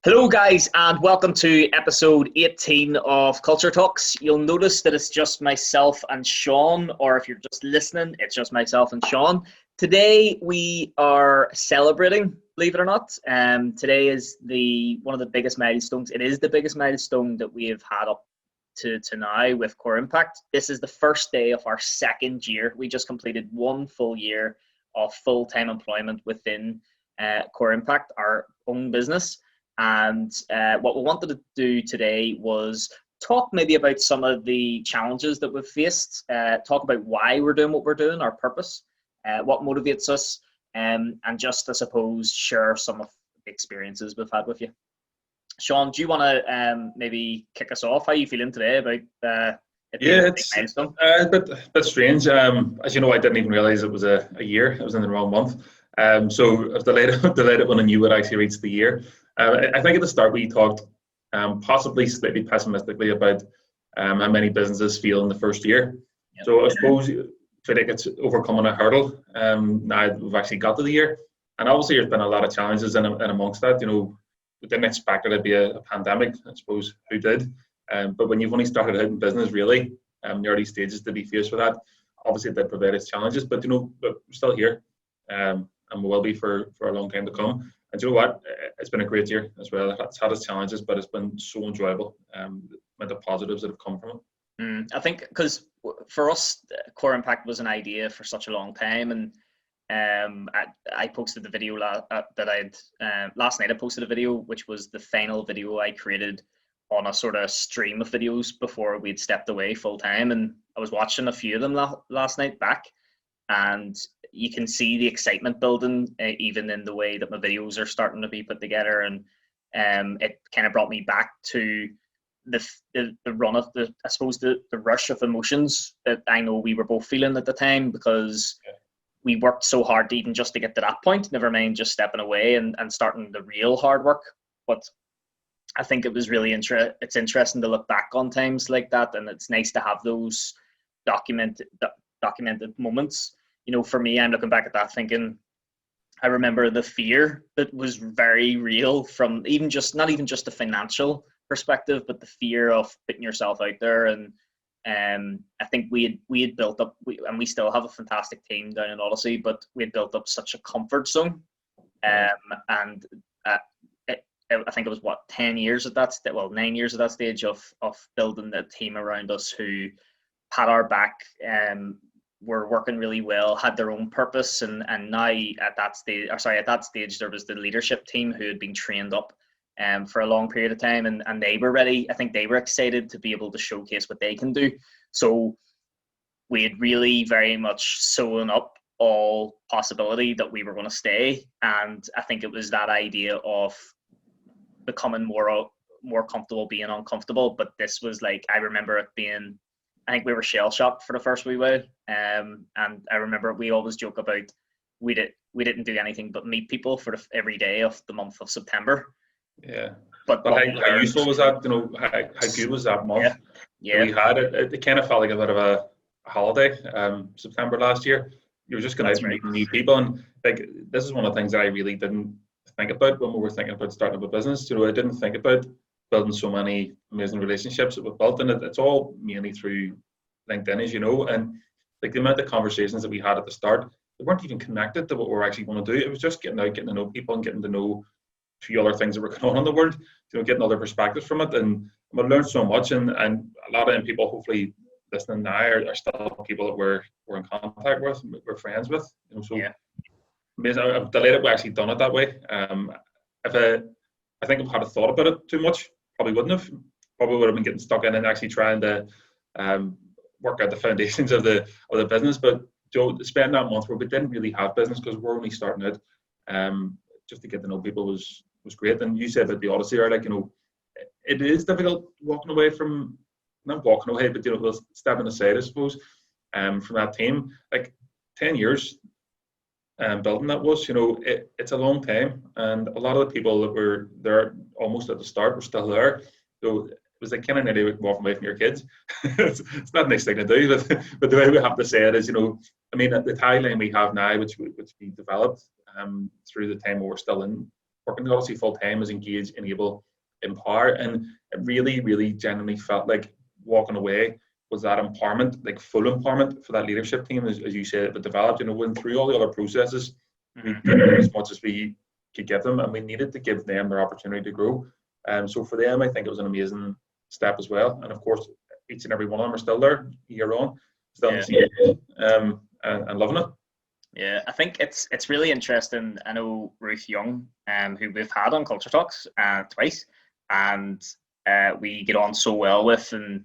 Hello, guys, and welcome to episode 18 of Culture Talks. You'll notice that it's just myself and Sean, or if you're just listening, it's just myself and Sean. Today we are celebrating, believe it or not. Today is one of the biggest milestones. It is the biggest milestone that we have had up to now with Core Impact. This is the first day of our second year. We just completed 1 full year of full-time employment within Core Impact, our own business. And what we wanted to do today was talk maybe about some of the challenges that we've faced, talk about why we're doing what we're doing, our purpose, what motivates us, and just, I suppose, share some of the experiences we've had with you. Sean, do you want to maybe kick us off? How are you feeling today about it being a big milestone? A bit strange. As you know, I didn't even realise it was a year. It was in the wrong month. So I was delighted when I knew it actually reached the year. I think at the start we talked possibly slightly pessimistically about how many businesses fail in the first year. Yep. So I suppose I think it's overcoming a hurdle. Now we've actually got to the year, and obviously there's been a lot of challenges in amongst that. You know, we didn't expect it to be a pandemic. I suppose who did? But when you've only started out in business, really, the early stages to be faced with that, obviously it did provide its challenges. But we're still here, and we will be for a long time to come. And you know what? It's been a great year as well. It's had its challenges, but it's been so enjoyable. With the positives that have come from it. I think because for us, Core Impact was an idea for such a long time, and I posted the video last night. I posted a video which was the final video I created on a sort of stream of videos before we'd stepped away full time, and I was watching a few of them last night back, and you can see the excitement building even in the way that my videos are starting to be put together, and it kind of brought me back to the run of the rush of emotions that I know we were both feeling at the time, because we worked so hard even just to get to that point, never mind just stepping away and starting the real hard work. But I think it was really it's interesting to look back on times like that, and it's nice to have those documented moments. You know, for me, I'm looking back at that thinking, I remember the fear that was very real from not even just the financial perspective, but the fear of putting yourself out there. And I think we had built up, and we still have a fantastic team down in Odyssey, but we had built up such a comfort zone. And I think it was 9 years at that stage of building the team around us who had our back, were working really well, had their own purpose, and now at that stage there was the leadership team who had been trained up for a long period of time, and they were ready. I think they were excited to be able to showcase what they can do. So we had really very much sewn up all possibility that we were going to stay, and I think it was that idea of becoming more comfortable being uncomfortable. But this was like, I remember it being, I think we were shell shocked for the first wee while, and I remember we always joke about we didn't do anything but meet people for every day of the month of September. Yeah, but how useful was that? You know, how good was that month? Yeah. We had it kind of felt like a bit of a holiday. September last year, you were just going out and meeting new people, and like this is one of the things that I really didn't think about when we were thinking about starting up a business. You know, I didn't think about building so many amazing relationships that we've built, and it's all mainly through LinkedIn, as you know. And like the amount of conversations that we had at the start, they weren't even connected to what we're actually going to do. It was just getting out, getting to know people, and getting to know a few other things that were going on in the world. You know, getting other perspectives from it, and we learned so much. And a lot of them people, hopefully listening now, are still people that we're in contact with, we're friends with. You know, so amazing. I'm delighted we actually done it that way. I think if I had thought about it too much, probably wouldn't have. Probably would have been getting stuck in and actually trying to work out the foundations of the business. But spending that month where we didn't really have business because we're only starting out, just to get to know people was great. And you said that the Odyssey are like, you know, it is difficult walking away from, not walking away, but you know, stepping aside, I suppose, from that team. Like 10 years. Building that was, you know, it's a long time, and a lot of the people that were there almost at the start were still there. So it was like kind of nearly like walking away from your kids. it's not a nice thing to do, but the way we have to say it is, you know, I mean, the tagline we have now, which we developed through the time we were still in working the Odyssey full time is engage, enable, empower. And it really, really genuinely felt like walking away was that empowerment, like full empowerment for that leadership team, as you said, that developed, went through all the other processes. We gave them as much as we could give them, and we needed to give them their opportunity to grow. So for them, I think it was an amazing step as well. And of course, each and every one of them are still there year on, still in the same, and loving it. Yeah, I think it's really interesting. I know Ruth Young, who we've had on Culture Talks twice, and we get on so well with, and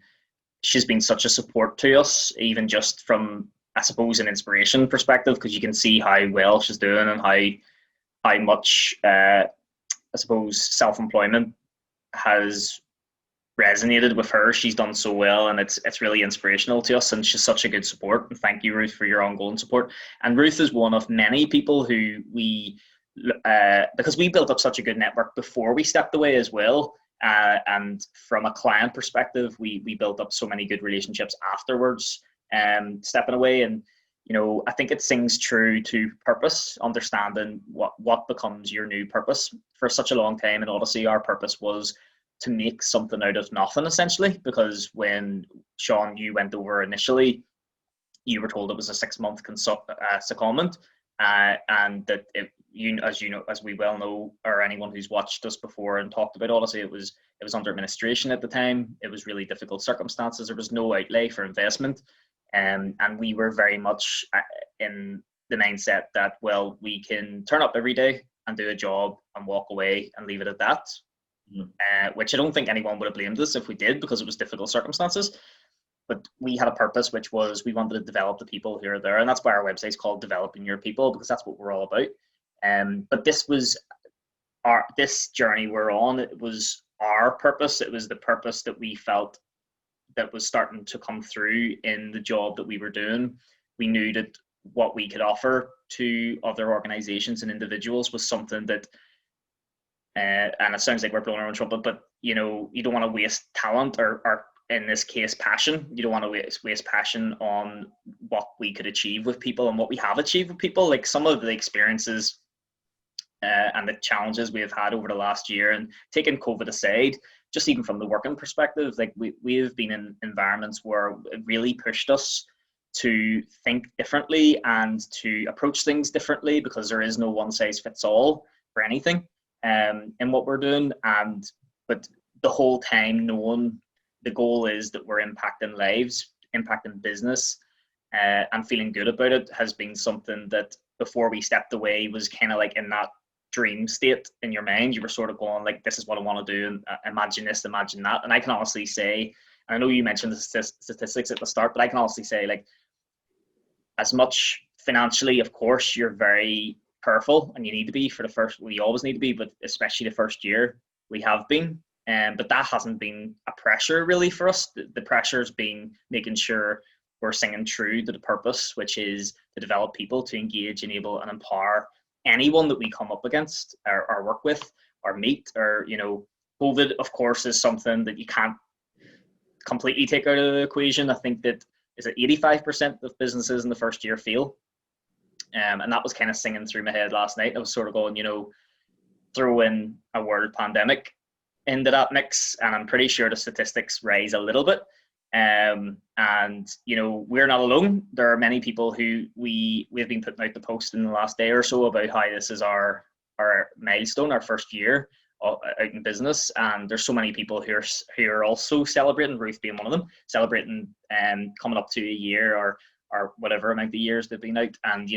she's been such a support to us, even just from, I suppose, an inspiration perspective, because you can see how well she's doing and how much, I suppose, self-employment has resonated with her. She's done so well, and it's really inspirational to us, and she's such a good support. And thank you, Ruth, for your ongoing support. And Ruth is one of many people who because we built up such a good network before we stepped away as well. And from a client perspective, we built up so many good relationships afterwards, stepping away. And I think it sings true to purpose, understanding what becomes your new purpose. For such a long time in Odyssey, our purpose was to make something out of nothing, essentially, because when Seán, you went over initially, you were told it was a 6-month secondment, and that as we well know, or anyone who's watched us before and talked about Odyssey, it was under administration at the time. It was really difficult circumstances. There was no outlay for investment, and we were very much in the mindset that, well, we can turn up every day and do a job and walk away and leave it at that. Which I don't think anyone would have blamed us if we did, because it was difficult circumstances. But we had a purpose, which was we wanted to develop the people who are there, and that's why our website's called Developing Your People, because that's what we're all about. But this journey we're on, it was our purpose. It was the purpose that we felt that was starting to come through in the job that we were doing. We knew that what we could offer to other organizations and individuals was something that, and it sounds like we're blowing our own trumpet, but you don't want to waste talent or in this case passion. You don't want to waste passion on what we could achieve with people and what we have achieved with people. Like some of the experiences and the challenges we have had over the last year, and taking COVID aside, just even from the working perspective, like we've been in environments where it really pushed us to think differently and to approach things differently, because there is no one size fits all for anything in what we're doing. But the whole time knowing the goal is that we're impacting lives, impacting business, and feeling good about it has been something that before we stepped away was kind of like in that dream state in your mind. You were sort of going like, this is what I want to do, and imagine this, imagine that. And I can honestly say, and I know you mentioned the statistics at the start, but I can honestly say, like, as much financially, of course, you're very careful, and you need to be for the first, we always need to be, but especially the first year we have been. But that hasn't been a pressure really for us. The pressure's been making sure we're singing true to the purpose, which is to develop people, to engage, enable, and empower anyone that we come up against or work with or meet. Or, COVID, of course, is something that you can't completely take out of the equation. I think that is it 85% of businesses in the first year fail. And that was kind of singing through my head last night. I was sort of going, throw in a world pandemic into that mix, and I'm pretty sure the statistics rise a little bit. And we're not alone. There are many people who we've been putting out the post in the last day or so about how this is our milestone, our first year out in business, and there's so many people who are also celebrating, Ruth being one of them, celebrating coming up to a year or whatever amount of years they've been out. And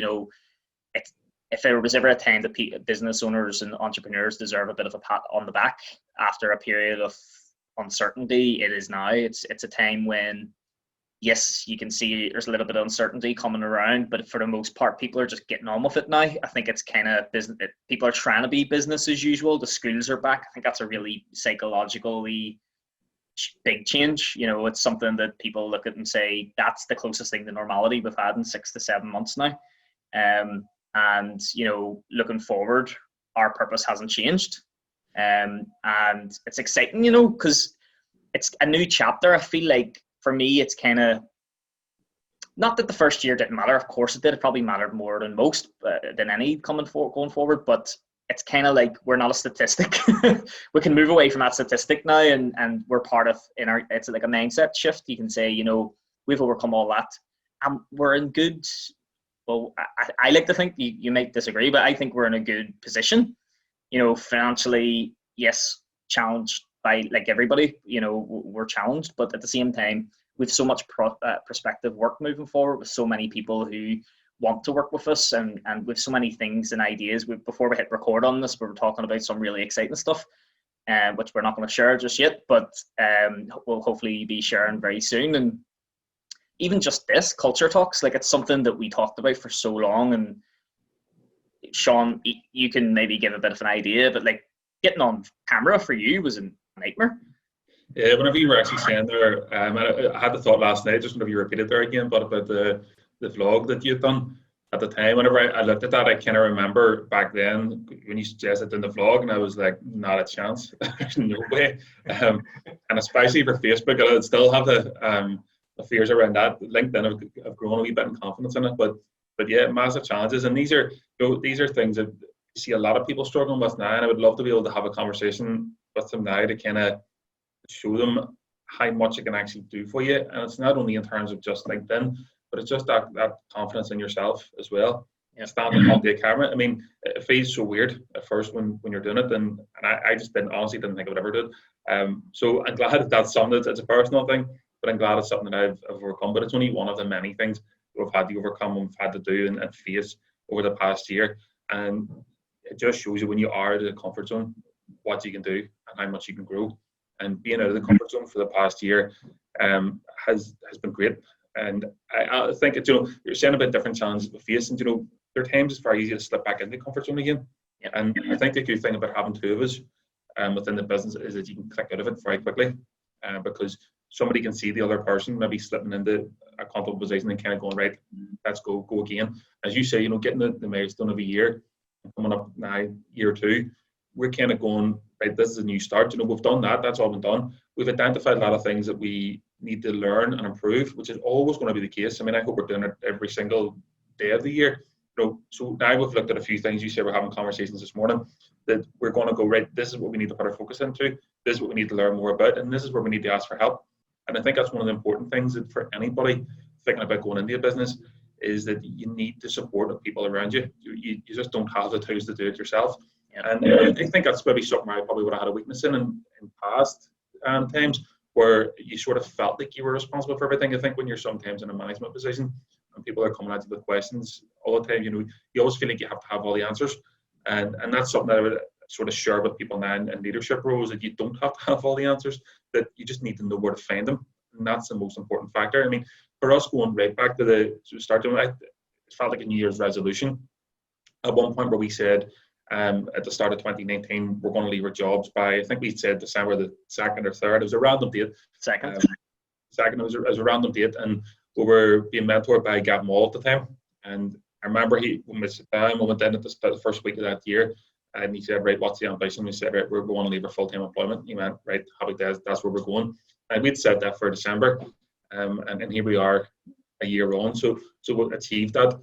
if there was ever a time that business owners and entrepreneurs deserve a bit of a pat on the back after a period of uncertainty, it is now. It's a time when, yes, you can see there's a little bit of uncertainty coming around, but for the most part, people are just getting on with it now. I think it's kind of business. People are trying to be business as usual. The schools are back. I think that's a really psychologically big change. It's something that people look at and say that's the closest thing to normality we've had in 6 to 7 months now. And looking forward, our purpose hasn't changed. And it's exciting, because it's a new chapter. I feel like for me, it's kind of, not that the first year didn't matter. Of course it did. It probably mattered more than most, than any going forward. But it's kind of like we're not a statistic. We can move away from that statistic now, and we're part of it's like a mindset shift. You can say, you know, we've overcome all that, and we're in good. Well, I like to think you might disagree, but I think we're in a good position. You know, financially, yes, challenged by like everybody. You know, we're challenged, but at the same time, we've so much prospective work moving forward with so many people who want to work with us, and with so many things and ideas. Before we hit record on this, we were talking about some really exciting stuff, which we're not going to share just yet, but we'll hopefully be sharing very soon. And even just this culture talks, like it's something that we talked about for so long. And Seán, you can maybe give a bit of an idea, but like getting on camera for you was a nightmare. Yeah, whenever you were actually saying there, I had the thought last night, just whenever you repeated there again, but about the vlog that you'd done at the time. Whenever I looked at that, I kind of remember back then when you suggested doing the vlog, and I was like, not a chance. There's no way. And especially for Facebook, I still have the fears around that. LinkedIn, I've grown a wee bit in confidence in it, but yeah, massive challenges. And these are things that you see a lot of people struggling with now, and I would love to be able to have a conversation with them now to kind of show them how much it can actually do for you. And it's not only in terms of just LinkedIn, but it's just that confidence in yourself as well. Yeah. Standing on the camera. I mean, it feels so weird at first when you're doing it, and I just honestly didn't think I would ever do it. So I'm glad that's something it's a personal thing, but I'm glad it's something that I've overcome. But it's only one of the many things we've had to overcome, we've had to do and face over the past year. And it just shows you when you are out of the comfort zone, what you can do and how much you can grow. And being out of the comfort zone for the past year has been great. And I think it's, you're saying about different challenges we face, and there are times it's very easy to slip back into the comfort zone again. Yep. And I think the good thing about having two of us within the business is that you can click out of it very quickly, because somebody can see the other person maybe slipping into a comfortable position and kind of going, right, let's go again. As you say, getting the milestone of a year, coming up now, year two, we're kind of going, right, this is a new start. We've done that. That's all been done. We've identified a lot of things that we need to learn and improve, which is always going to be the case. I mean, I hope we're doing it every single day of the year. So now we've looked at a few things. You said we're having conversations this morning that we're going to go, right, this is what we need to put our focus into. This is what we need to learn more about. And this is where we need to ask for help. And I think that's one of the important things that for anybody thinking about going into a business is that you need the support of people around you. You just don't have the tools to do it yourself. Yeah. And I think that's maybe something I probably would have had a weakness in past times, where you sort of felt like you were responsible for everything. I think when you're sometimes in a management position and people are coming at you with questions all the time, you always feel like you have to have all the answers. And that's something that I would sort of share with people now in leadership roles, that you don't have to have all the answers, that you just need to know where to find them. And that's the most important factor. I mean, for us going right back to the start, it felt like a New Year's resolution at one point where we said, at the start of 2019, we're going to leave our jobs by, I think we said December the 2nd or 3rd. It was a random date. Second, it was a random date, and we were being mentored by Gavin Wall at the time. And I remember when we sat down, we went in at the first week of that year, and he said, right, what's the ambition? We said, right, we're going to leave our full-time employment. He went, right, happy days, that's where we're going. And we'd said that for December, and here we are a year on. So we achieved that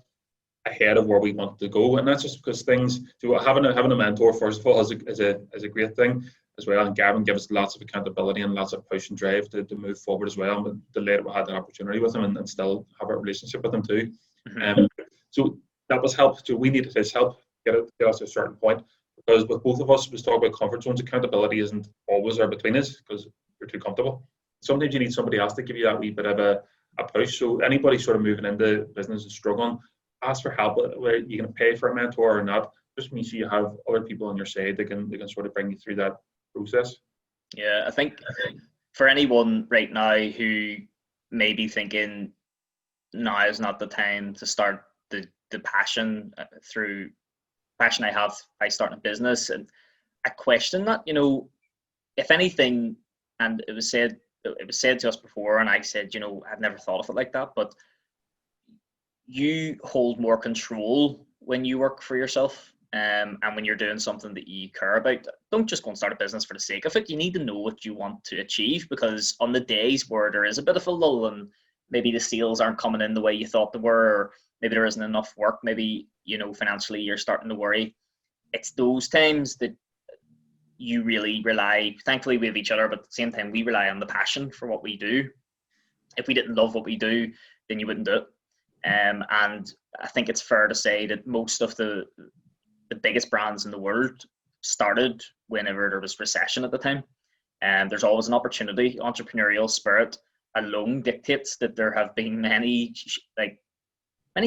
ahead of where we wanted to go, and that's just because things. So having a mentor, first of all, is a great thing as well. And Gavin gives us lots of accountability and lots of push and drive to move forward as well. And delighted we had that opportunity with him and still have a relationship with him too. Mm-hmm. So that was help. So we needed his help get us to a certain point, because with both of us, we talk about comfort zones. Accountability isn't always there between us because we're too comfortable. Sometimes you need somebody else to give you that wee bit of a push. So anybody sort of moving into business and struggling, ask for help. Where you can pay for a mentor or not, just means you have other people on your side that can sort of bring you through that process. Yeah, I think for anyone right now who may be thinking now is not the time to start the passion I have by starting a business, and I question that, if anything, and it was said to us before, and I said, I've never thought of it like that, but you hold more control when you work for yourself, and when you're doing something that you care about. Don't just go and start a business for the sake of it. You need to know what you want to achieve, because on the days where there is a bit of a lull and maybe the sales aren't coming in the way you thought they were, or maybe there isn't enough work, maybe financially you're starting to worry, it's those times that you really rely, thankfully we have each other, but at the same time we rely on the passion for what we do. If we didn't love what we do, then you wouldn't do it. And I think it's fair to say that most of the biggest brands in the world started whenever there was recession at the time. And there's always an opportunity. Entrepreneurial spirit alone dictates that there have been many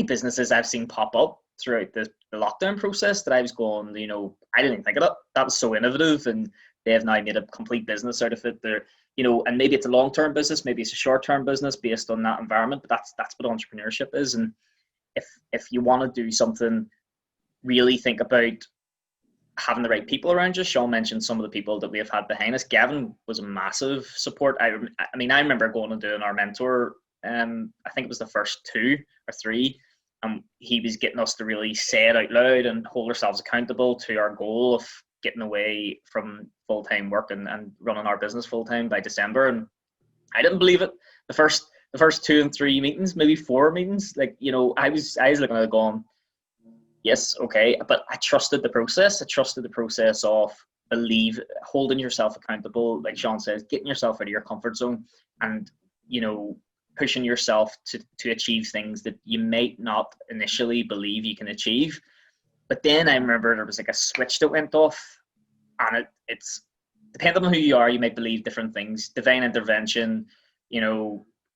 businesses I've seen pop up throughout the lockdown process that I was going, I didn't even think of that. That was so innovative, and they have now made a complete business out of it. They're, and maybe it's a long-term business, maybe it's a short-term business based on that environment, but that's what entrepreneurship is. And if you want to do something, really think about having the right people around you. Seán mentioned some of the people that we have had behind us. Gavin was a massive support. I remember going and doing our mentor. I think it was the first 2 or 3. He was getting us to really say it out loud and hold ourselves accountable to our goal of getting away from full-time work and running our business full-time by December. And I didn't believe it. The first 2 and 3 meetings, maybe 4 meetings, I was looking at it going, yes, okay, but I trusted the process. I trusted the process of holding yourself accountable, like Seán says, getting yourself out of your comfort zone, and pushing yourself to achieve things that you might not initially believe you can achieve. But then I remember there was like a switch that went off, and it's depending on who you are, you might believe different things. Divine intervention,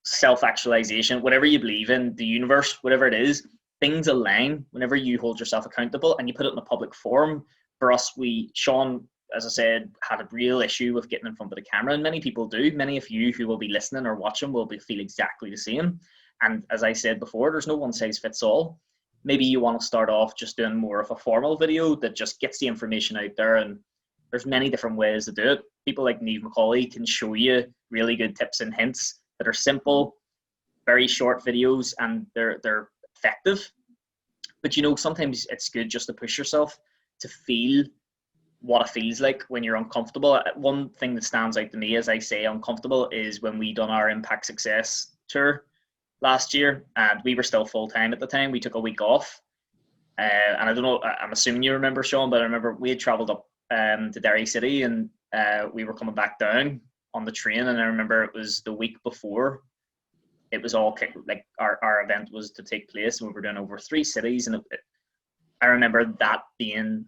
self-actualization, whatever you believe in, the universe, whatever it is, things align whenever you hold yourself accountable and you put it in a public forum. For us, Seán, as I said, had a real issue with getting in front of the camera, and many people do. Many of you who will be listening or watching will feel exactly the same. And as I said before, there's no one size fits all. Maybe you want to start off just doing more of a formal video that just gets the information out there, and there's many different ways to do it. People like Niamh McCauley can show you really good tips and hints that are simple, very short videos, and they're effective. But sometimes it's good just to push yourself to feel what it feels like when you're uncomfortable. One thing that stands out to me as I say uncomfortable is when we done our Impact Success tour last year, and we were still full-time at the time. We took a week off, and I don't know, I'm assuming you remember, Seán, but I remember we had travelled up to Derry City, and we were coming back down on the train, and I remember it was the week before it was all our event was to take place, and we were doing over 3 cities, and I remember that being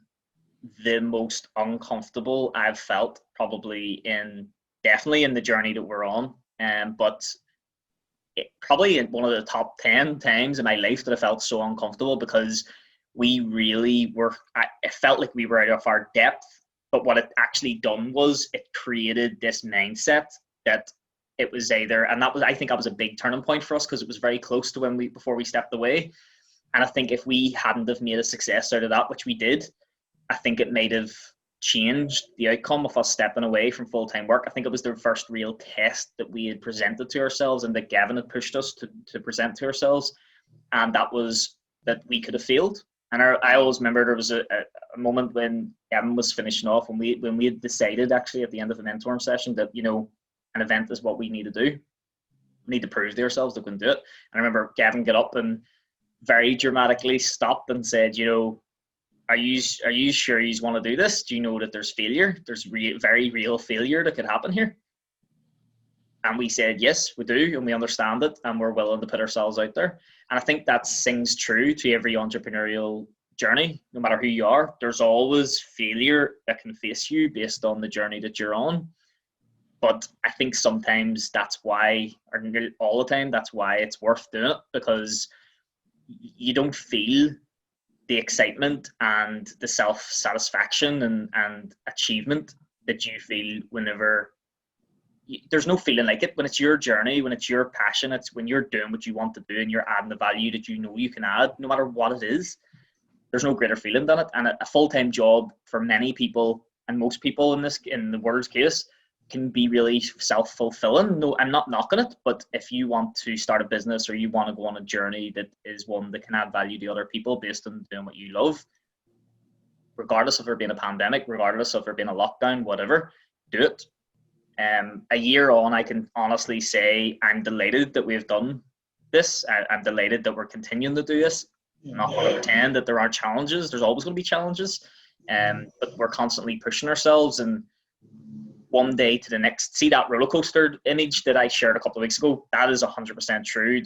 the most uncomfortable I've felt probably definitely in the journey that we're on, but probably in one of the top 10 times in my life that I felt so uncomfortable, because we really were, it felt like we were out of our depth. But what it actually done was it created this mindset that it was either, and I think that was a big turning point for us, because it was very close to before we stepped away. And I think if we hadn't have made a success out of that, which we did, I think it might have changed the outcome of us stepping away from full-time work. I think it was the first real test that we had presented to ourselves, and that Gavin had pushed us to present to ourselves. And that was that we could have failed. And I always remember there was a moment when Gavin was finishing off, when we had decided actually at the end of the mentoring session that, an event is what we need to do. We need to prove to ourselves that we can do it. And I remember Gavin got up and very dramatically stopped and said, are you sure you want to do this? Do you know that there's failure? There's very real failure that could happen here. And we said, yes, we do, and we understand it, and we're willing to put ourselves out there. And I think that sings true to every entrepreneurial journey, no matter who you are. There's always failure that can face you based on the journey that you're on. But I think sometimes that's why, or all the time, that's why it's worth doing it, because you don't feel the excitement and the self-satisfaction and achievement that you feel whenever there's no feeling like it when it's your journey, when it's your passion, it's when you're doing what you want to do and you're adding the value that you can add, no matter what it is. There's no greater feeling than it. And a full-time job for many people, and most people in the world's case, can be really self-fulfilling. No, I'm not knocking it, but if you want to start a business or you want to go on a journey that is one that can add value to other people based on doing what you love, regardless of there being a pandemic, regardless of there being a lockdown, whatever, do it. A year on, I can honestly say I'm delighted that we've done this. I'm delighted that we're continuing to do this. I'm not going to pretend that there aren't challenges. There's always going to be challenges. but we're constantly pushing ourselves, and one day to the next. See that roller coaster image that I shared a couple of weeks ago? That is 100% true.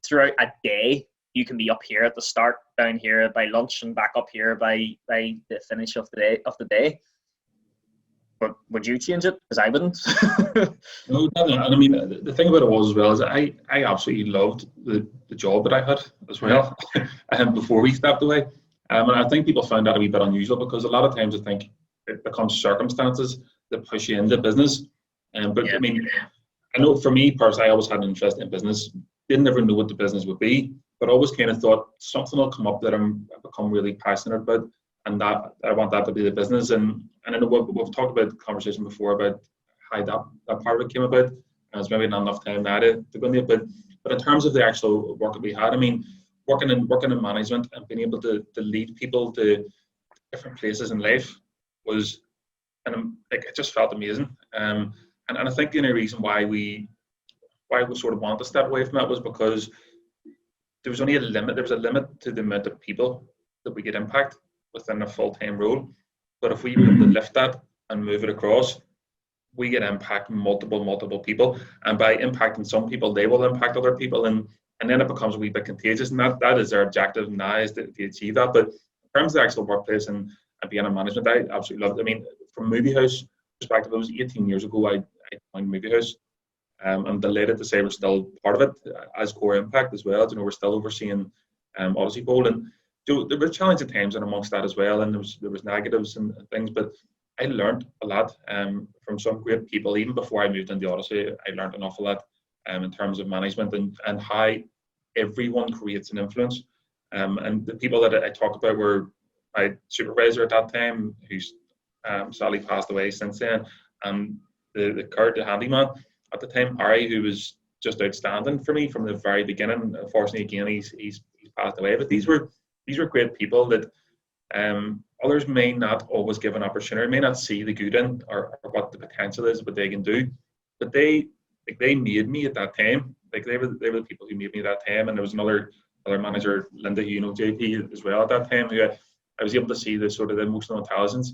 Throughout a day, you can be up here at the start, down here by lunch, and back up here by the finish of the day. But would you change it? Because I wouldn't. No, definitely. And I mean, the thing about it was as well is I absolutely loved the job that I had as well before we stepped away. And I think people found that a wee bit unusual because a lot of times I think it becomes circumstances that push you into business. But Yeah. I mean, I know for me personally, I always had an interest in business. Didn't ever know what the business would be, but always kind of thought something will come up that I've become really passionate about, and that I want that to be the business. And I know we've talked about the conversation before about how that part of it came about. And there's maybe not enough time now to go into it, but in terms of the actual work that we had, I mean, working in management and being able to lead people to different places in life was, and like, it just felt amazing. And I think the only reason why we sort of wanted to step away from that was because there was only a limit. There was a limit to the amount of people that we could impact within a full-time role. But if we were able to lift that and move it across, we can impact multiple people. And by impacting some people, they will impact other people. And then it becomes a wee bit contagious. And that is our objective now, is to achieve that. But in terms of the actual workplace and being in management, I absolutely love it. I mean, from Movie House perspective, it was 18 years ago I joined Movie House. I'm delighted to say we're still part of it as Core Impact as well. You know, we're still overseeing Odyssey Bowl, and there were challenging times in amongst that as well, and there was negatives and things, but I learned a lot from some great people. Even before I moved into Odyssey, I learned an awful lot in terms of management and how everyone creates an influence. And the people that I talked about were my supervisor at that time, who's sadly passed away since then, and the Kurt, the handyman at the time, Harry, who was just outstanding for me from the very beginning. Unfortunately, again, he's passed away. But these were great people that others may not always give an opportunity, may not see the good in or what the potential is, what they can do. But they made me at that time. Like they were the people who made me at that time. And there was another manager, Linda, who you know, JP as well at that time, who I was able to see the sort of the emotional intelligence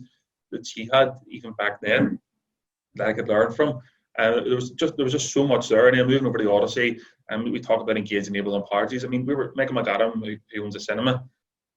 that she had even back then that I could learn from. There was just so much there. And then moving over to the Odyssey, and we talk about engaging, enabling parties. I mean, we were Michael McAdam, who owns a cinema,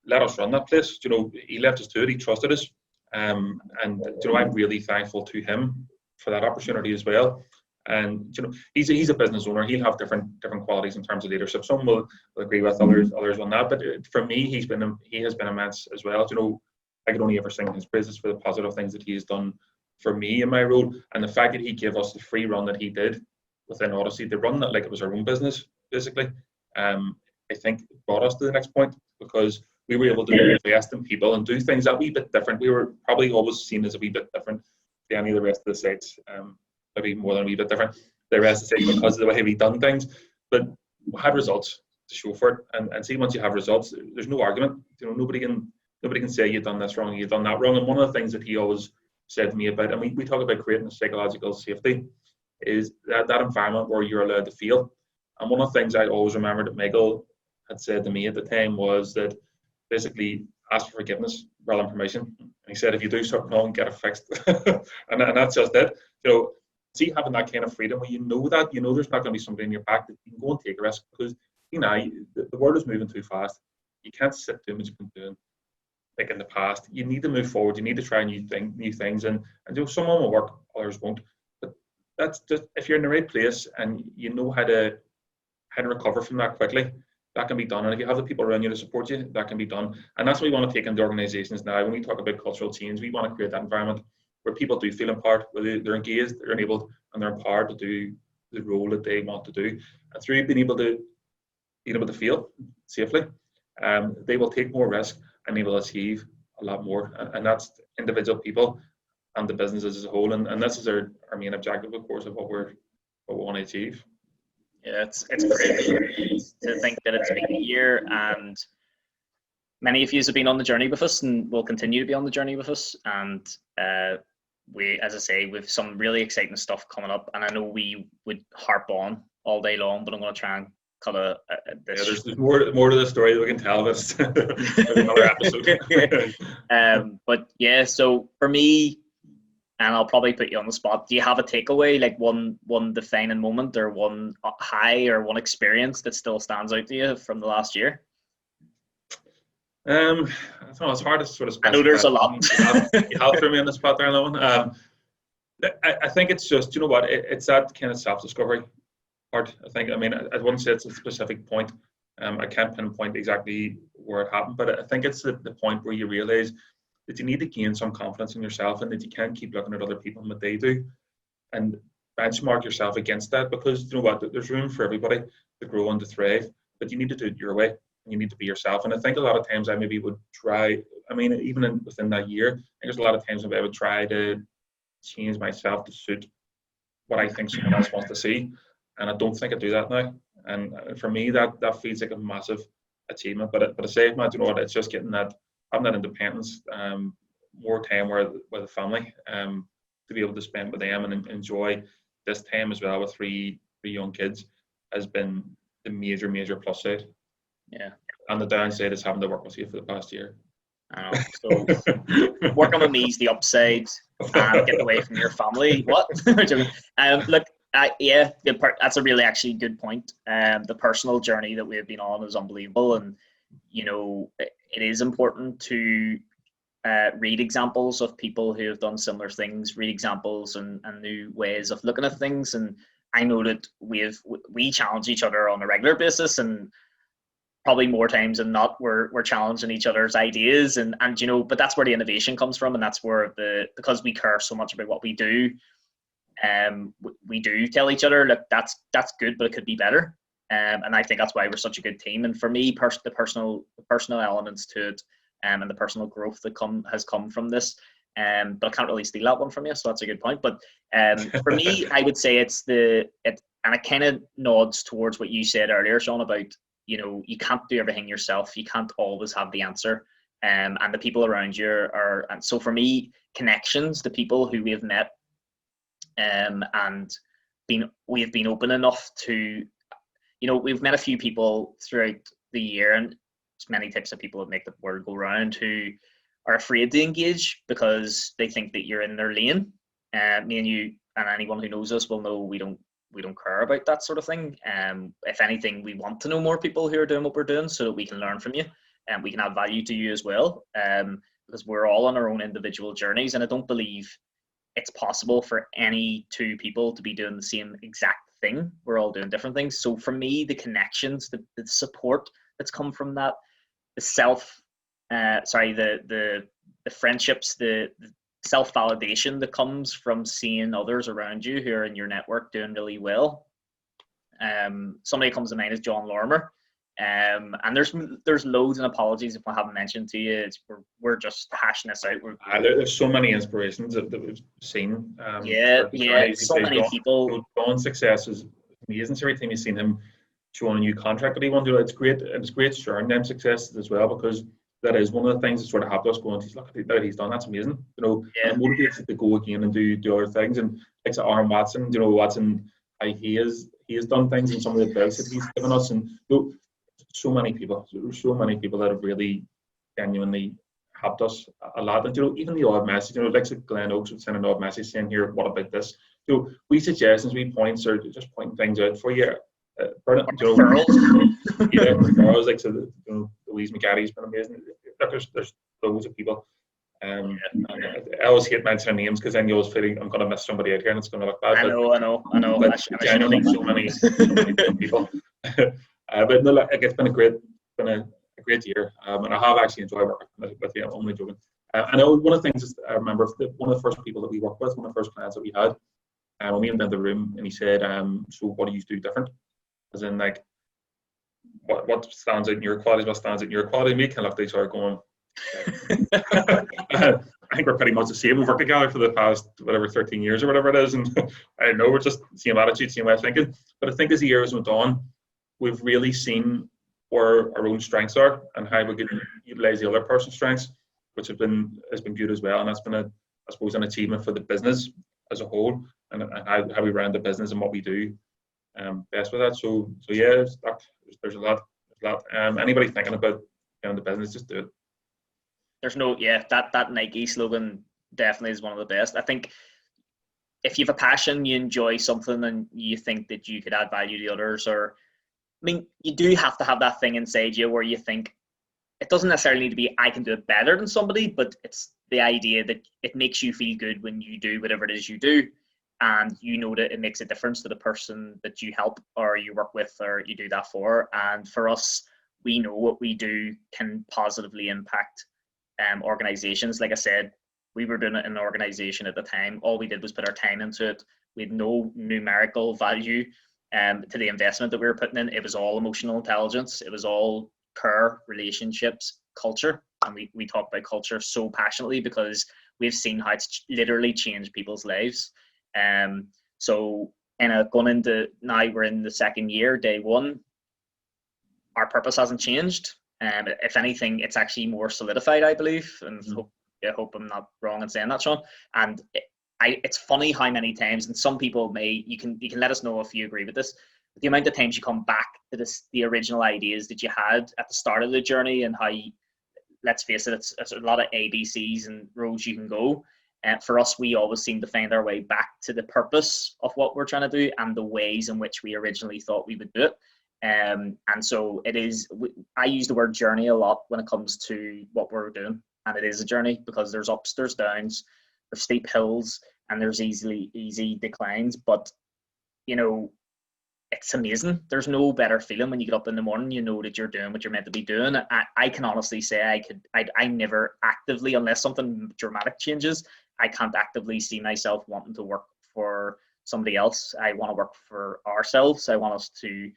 let us run that place. You know, he left us to it. He trusted us, and you know, I'm really thankful to him for that opportunity as well. And you know, he's a business owner. He'll have different qualities in terms of leadership. Some will agree with others will not. But for me, he has been immense as well. You know, I could only ever sing his praises for the positive things that he has done for me in my role, and the fact that he gave us the free run that he did within Odyssey, to run that like it was our own business, basically. I think brought us to the next point, because we were able to invest in people and do things that wee bit different. We were probably always seen as a wee bit different to any of the rest of the sites, maybe more than a wee bit different to the rest of the sites because of the way we done things. But we had results to show for it, and see, once you have results, there's no argument. You know, nobody can say you've done this wrong, you've done that wrong. And one of the things that he always said to me about, and we talk about creating a psychological safety, is that environment where you're allowed to fail. And one of the things I always remember that Michael had said to me at the time was that basically ask for forgiveness rather than permission. And he said, if you do something wrong, get it fixed. and that's just it. You know, see, having that kind of freedom where you know there's not going to be somebody in your back that you can go and take a risk, because you know the world is moving too fast. You can't sit doing what you've been doing like in the past. You need to move forward. You need to try new things, and you know, some will work, others won't. But that's just, if you're in the right place and you know how to recover from that quickly, that can be done. And if you have the people around you to support you, that can be done. And that's what we want to take into organizations now. When we talk about cultural change, we want to create that environment where people do feel empowered, where they're engaged, they're enabled, and they're empowered to do the role that they want to do. And through being able to fail safely, they will take more risk and they will achieve a lot more. And that's individual people and the businesses as a whole. And this is our main objective, of course, of what we want to achieve. Yeah, it's great to think that it's been a year, and many of you have been on the journey with us and will continue to be on the journey with us. And we, as I say, we've some really exciting stuff coming up, and I know we would harp on all day long, but I'm going to try and cut a this. Yeah, there's more to the story that we can tell this another episode. But yeah, so for me, and I'll probably put you on the spot. Do you have a takeaway, like one defining moment or one high or one experience that still stands out to you from the last year? I don't know. It's hard to sort of specify. I know there's a lot. You have thrown me on the spot there, Lowen. I think it's just, you know what, it's that kind of self-discovery part. I mean, I wouldn't say it's a specific point. I can't pinpoint exactly where it happened, but I think it's the point where you realize that you need to gain some confidence in yourself and that you can't keep looking at other people and what they do and benchmark yourself against that, because you know what, there's room for everybody to grow and to thrive, but you need to do it your way and you need to be yourself. And I think a lot of times I maybe would try, I mean, even within that year, I think there's a lot of times I would try to change myself to suit what I think someone else wants to see. And I don't think I do that now. And for me, that feels like a massive achievement. But I say, man, you know what, it's just getting that, having that independence, more time with the family, to be able to spend with them and enjoy this time as well with three young kids has been the major plus side. Yeah. And the downside is having to work with you for the past year. I know. So working with me is the upside, and getting away from your family. What? Look, that's a really actually good point. The personal journey that we have been on is unbelievable, and you know, it is important to read examples of people who have done similar things, read examples and new ways of looking at things. And I know that we challenge each other on a regular basis, and probably more times than not, we're challenging each other's ideas, and you know, but that's where the innovation comes from, and that's where because we care so much about what we do, we do tell each other, look, that's good, but it could be better, and I think that's why we're such a good team. And for me, the personal elements to it, and the personal growth that has come from this, but I can't really steal that one from you, so that's a good point. But for me, I would say and it kind of nods towards what you said earlier, Seán, about, you know, you can't do everything yourself. You can't always have the answer. And the people around you and so for me, connections, the people who we have met, and we have been open enough to, you know, we've met a few people throughout the year, and there's many types of people that make the world go round who are afraid to engage because they think that you're in their lane. Me and you and anyone who knows us will know we don't care about that sort of thing. If anything, we want to know more people who are doing what we're doing so that we can learn from you and we can add value to you as well. Because we're all on our own individual journeys, and I don't believe it's possible for any two people to be doing the same exact thing. We're all doing different things. So for me, the connections, the support that's come from that, the friendships, the self-validation that comes from seeing others around you who are in your network doing really well. Somebody comes to mind is John Lorimer, and there's loads, and apologies if I haven't mentioned to you. We're just hashing this out. There's so many inspirations that we've seen. So many people. John's success is amazing. Every time you've seen him showing a new contract that he won, it's great. It's great sharing them successes as well, because that is one of the things that sort of helped us going, look at what he's done, that's amazing. You know, it motivates you to go again and do other things. And like Aaron Watson, you know, Watson, he has done things, and some of the advice that he's given us. And you know, so many people that have really genuinely helped us a lot. And you know, even the odd message, you know, like Glenn Oakes would send an odd message saying, here, what about this? So we suggestions, we points, or just pointing things out for you. Girls, like, so you know, Louise McGaddy's been amazing. There's loads of people. I always hate mentioning names because then you always feel I'm going to miss somebody out here and it's going to look bad. I know. But genuinely, so many people. But no, like, it's been a great year, and I have actually enjoyed working with you. I'm only joking. I know one of the things I remember, one of the first people that we worked with, one of the first clients that we had, when we went into the room, and he said, "So what do you do different?" As in, like, what stands out in your qualities, what stands out in your quality? And we kind of looked at each other going, I think we're pretty much the same. We've worked together for the past, 13 years or whatever it is. And I know we're just same attitude, same way of thinking. But I think as the years went on, we've really seen where our own strengths are and how we can utilize the other person's strengths, which has been good as well. And that's been, I suppose, an achievement for the business as a whole, and how we run the business and what we do. best with that. So yeah, there's a lot. Anybody thinking about getting into business, just do it. There's no, yeah, that Nike slogan definitely is one of the best. I think if you have a passion, you enjoy something, and you think that you could add value to others, or I mean, you do have to have that thing inside you where you think it doesn't necessarily need to be I can do it better than somebody, but it's the idea that it makes you feel good when you do whatever it is you do, and you know that it makes a difference to the person that you help or you work with or you do that for. And for us, we know what we do can positively impact organizations. Like I said, we were doing it in an organization at the time. All we did was put our time into it. We had no numerical value to the investment that we were putting in. It was all emotional intelligence. It was all care, relationships, culture. And we talk about culture so passionately because we've seen how it's literally changed people's lives. So going into now, we're in the second year, day one. Our purpose hasn't changed. If anything, it's actually more solidified, I believe. And I hope I'm not wrong in saying that, Seán. And it's funny how many times, and some people you can let us know if you agree with this, the amount of times you come back to the original ideas that you had at the start of the journey, and how, let's face it, it's a lot of ABCs and roads you can go. For us, we always seem to find our way back to the purpose of what we're trying to do and the ways in which we originally thought we would do it. And so it is, I use the word journey a lot when it comes to what we're doing. And it is a journey because there's ups, there's downs, there's steep hills, and there's easy declines. But, it's amazing. There's no better feeling when you get up in the morning, you know that you're doing what you're meant to be doing. I can honestly say I never actively, unless something dramatic changes, I can't actively see myself wanting to work for somebody else. I want to work for ourselves. I want us to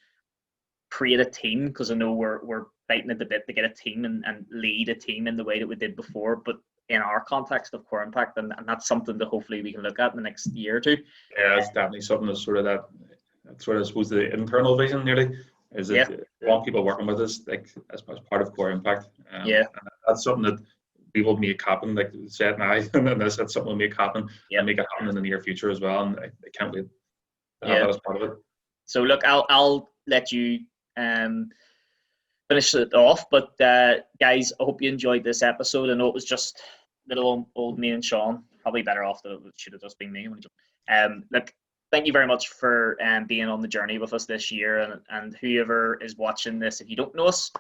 create a team, because I know we're fighting at the bit to get a team and lead a team in the way that we did before, but in our context of Core Impact, and that's something that hopefully we can look at in the next year or two. Yeah, it's definitely something that's that's sort of, I suppose, the internal vision nearly, is that we want people working with us like as part of Core Impact. And that's something that we will make happen, like you said now, and then that's something we'll make happen and make it happen in the near future as well. And I can't wait to have that as part of it. So look, I'll let you finish it off, but guys, I hope you enjoyed this episode. I know it was just little old me and Seán, probably better off that it should have just been me. Look, thank you very much for being on the journey with us this year, and whoever is watching this, if you don't know us,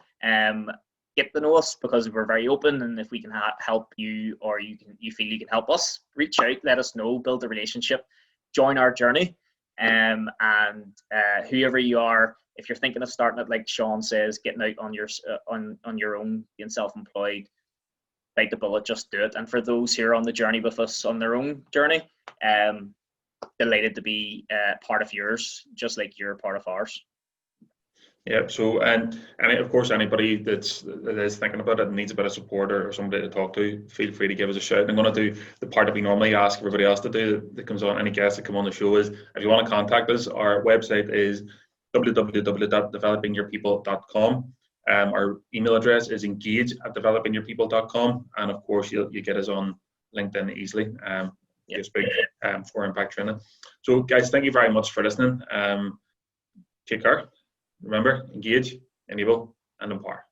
get to know us, because we're very open, and if we can help you, or you feel you can help us, reach out, let us know, build a relationship, join our journey. And whoever you are, if you're thinking of starting it, like Seán says, getting out on your own, being self-employed, bite the bullet, just do it. And for those who are on the journey with us on their own journey, delighted to be part of yours, just like you're part of ours. Yeah. So, and of course, anybody that is thinking about it and needs a bit of support or somebody to talk to, feel free to give us a shout. I'm going to do the part that we normally ask everybody else to do that comes on, any guests that come on the show, is if you want to contact us, our website is www.developingyourpeople.com. Our email address is engage@developingyourpeople.com, and of course you get us on LinkedIn easily. Just big for Impact Training. So guys, thank you very much for listening. Take care. Remember, engage, enable, and empower.